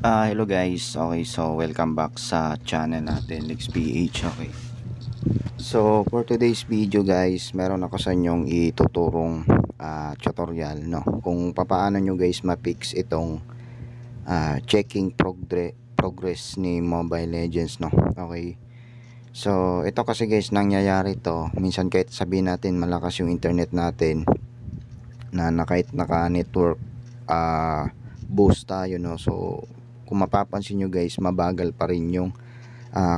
Hello guys, okay, so welcome back sa channel natin, XPH. Okay, so for today's video guys, meron ako sa inyong ituturong tutorial, no, kung paano nyo guys ma-fix itong checking progress ni Mobile Legends, no. Okay, so ito kasi guys, nangyayari to minsan kahit sabihin natin malakas yung internet natin na kahit naka network boost tayo, no. So kung mapapansin nyo guys, mabagal pa rin yung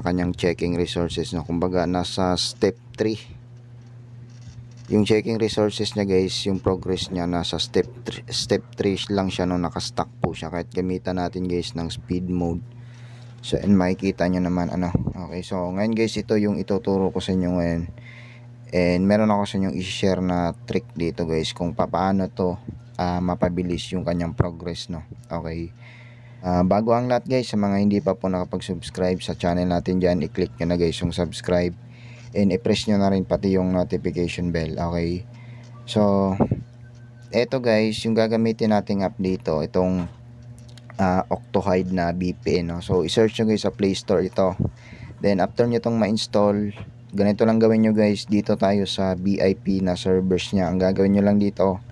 kanyang checking resources, no. Kumbaga nasa step 3 yung checking resources niya guys, yung progress niya nasa step 3 lang siya, no. Nakastuck po siya kahit gamitan natin guys ng speed mode. So and makikita nyo naman ano. Okay, so ngayon guys, ito yung ituturo ko sa inyo ngayon, and meron ako sa inyong i-share na trick dito guys kung paano to mapabilis yung kanyang progress, no. Okay, bago ang lahat guys, sa mga hindi pa po nakapag-subscribe sa channel natin dyan, i-click nyo na guys yung subscribe and i-press nyo na rin pati yung notification bell. Okay, so eto guys, yung gagamitin nating app dito, itong Octohide na VPN, no? So i-search nyo guys sa Play Store ito, then after nyo itong ma-install, ganito lang gawin nyo guys. Dito tayo sa VIP na servers nya. Ang gagawin nyo lang dito,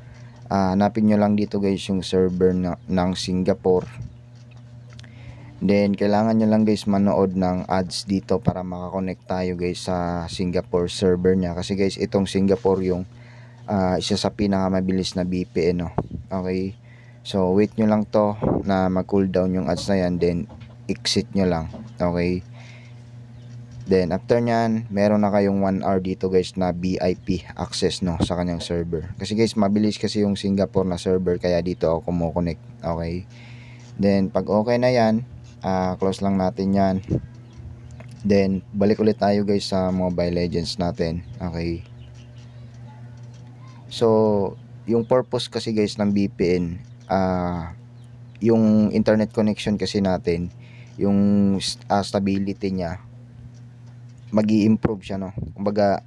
hanapin nyo lang dito guys yung server ng Singapore. Then kailangan nyo lang guys manood ng ads dito para makakonect tayo guys sa Singapore server nya. Kasi guys, itong Singapore yung isa sa pinakamabilis na VPN, no? Okay, so wait nyo lang to na mag cool down yung ads na yan, then exit nyo lang. Okay, then after nyan, meron na kayong 1 hour dito guys na VIP access, no, sa kanyang server. Kasi guys, mabilis kasi yung Singapore na server, kaya dito ako kumukonect. Okay, then pag okay na yan, close lang natin yan. Then balik ulit tayo guys sa Mobile Legends natin. Okay, so yung purpose kasi guys ng VPN, yung internet connection kasi natin, yung stability niya magi-improve siya, no. Kumbaga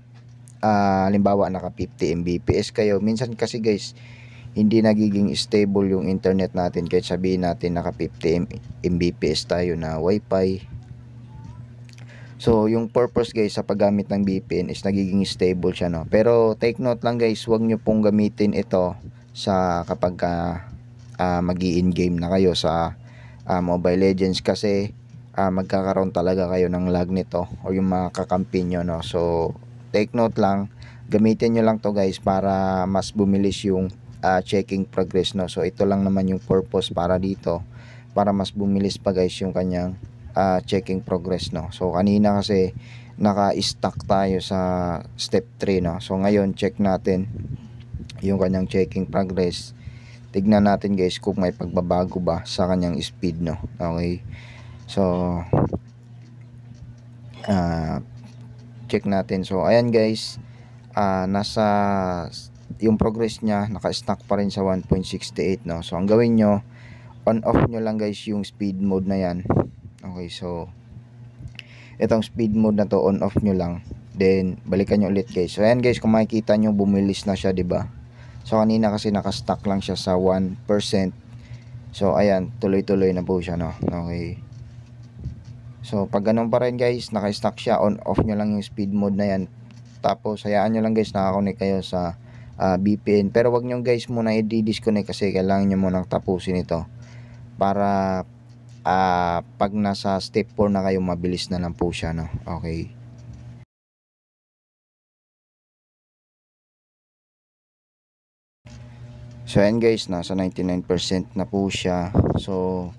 halimbawa naka 50 Mbps kayo, minsan kasi guys hindi nagiging stable yung internet natin kahit sabihin natin naka 50 Mbps tayo na wifi. So yung purpose guys sa paggamit ng VPN is nagiging stable siya, no. Pero take note lang guys, huwag nyo pong gamitin ito sa kapag mag-i-in game na kayo sa Mobile Legends, kasi magkakaroon talaga kayo ng lag nito o yung mga kakampi nyo, no. So take note lang, gamitin nyo lang to guys para mas bumilis yung checking progress, no. So ito lang naman yung purpose para dito, para mas bumilis pa guys yung kanyang checking progress, no. So kanina kasi naka-stuck tayo sa step 3, no. So ngayon check natin yung kanyang checking progress. Tignan natin guys kung may pagbabago ba sa kanyang speed, no. Okay, so check natin. So ayan guys, nasa yung progress niya naka-stuck pa rin sa 1.68, no. So ang gawin nyo, on off nyo lang guys yung speed mode na yan. Okay, so itong speed mode na to, on off nyo lang, then balikan nyo ulit guys. So ayan guys, kung makikita nyo bumilis na siya, 'di ba? So kanina kasi naka-stuck lang siya sa 1%. So ayan, tuloy-tuloy na po siya, no. Okay, so pag ganun pa rin guys, naka-stuck siya, on off nyo lang yung speed mode na yan, tapos hayaan nyo lang guys nakakonect kayo sa VPN. Pero wag nyo guys muna i-disconnect kasi kailangan nyo munang tapusin ito para pag nasa step 4 na kayo, mabilis na lang po siya, no. Okay, so ayan guys, nasa 99% na po siya. So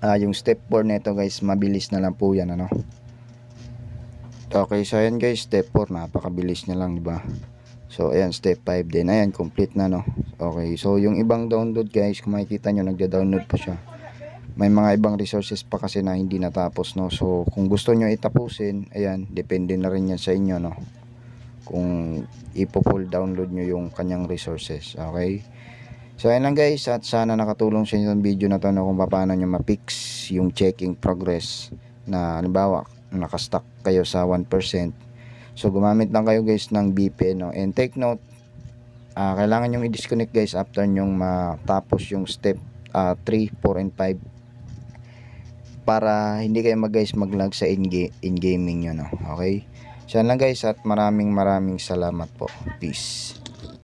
yung step 4 nito guys, mabilis na lang po yan, ano. Okay, so ayan guys, step 4 napakabilis na lang, di ba? So ayan, step 5 din, ayan, complete na, no. Okay, so yung ibang download guys, kung makikita nyo, nagda-download pa siya. May mga ibang resources pa kasi na hindi natapos, no. So kung gusto nyo itapusin, ayan, depende na rin yan sa inyo, no, kung ipo-full download nyo yung kanyang resources. Okay, so ayan lang guys, at sana nakatulong sa inyo yung video na to, no, kung paano nyo ma-fix yung checking progress na halimbawa nakastuck kayo sa 1%. So gumamit lang kayo guys ng VPN, no. And take note, kailangan yung i-disconnect guys after nyong matapos yung step 3, 4 and 5 para hindi kayo mag-lag sa in-gaming nyo, no? Okay? So yan lang guys, at maraming salamat po. Peace.